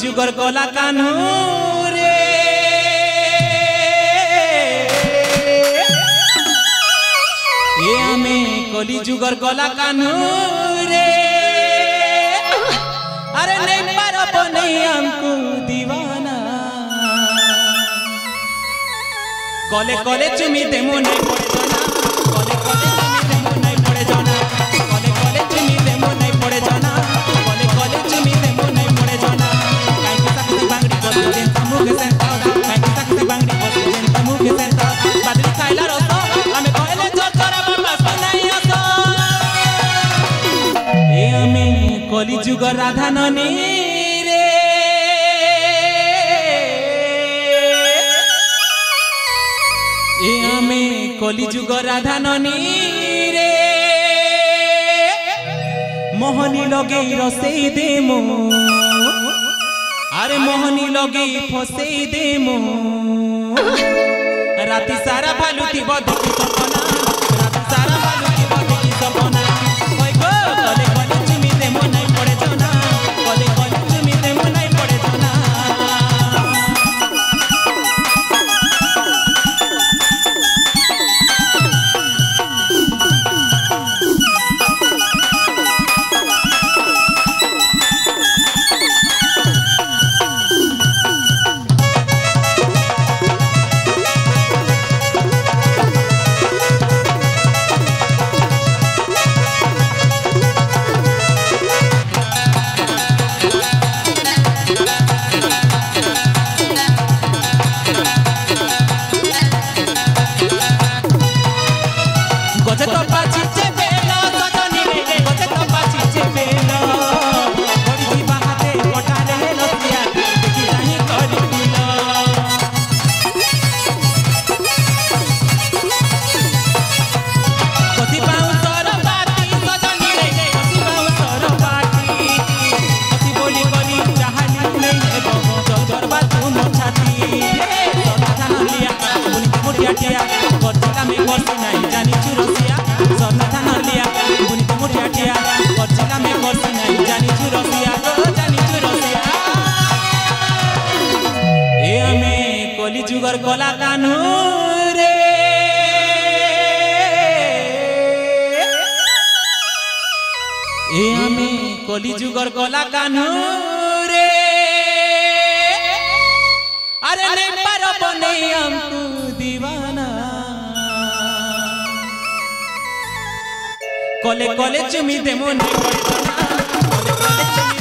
जुगर कला कान्हू रे ए आमे कली जुगर कला कान्हू रे अरे नहीं पारब नहीं हमको दीवाना कले कले चुमी देमो नहीं पड़े जाना कले कले चुमी देमो नहीं पड़े जाना कले कले चुमी देमो नहीं पड़े जाना कले कले चुमी देमो नहीं पड़े जाना काई तक बांगड़ी बस जेंता मुख सेंता काई तक बांगड़ी बस जेंता मुख सेंता बादली खाइला रस आमे कहले चरचरा बाबा सुनाई आसो ए आमे कली जुग राधा ननी रे ए आमे कली जुग राधा ननी रे मोहनी लगे रसई देमो अरे मोहनी लगे फसई देमो राति सारा भालुती बदकी सपना राति सारा भालुती बदकी सपना ओय गो कले कले चुमी देमो नहीं पड़े जाना कले कले चुमी देमो नहीं पड़े जाना कली जुगर कला कान्हू रे ए आमे कली जुगर कला कान्हू रे अरे नहीं पारब नहीं हमको दीवाना कले कले चुमी देमो नहीं पड़े जाना कले कले चुमी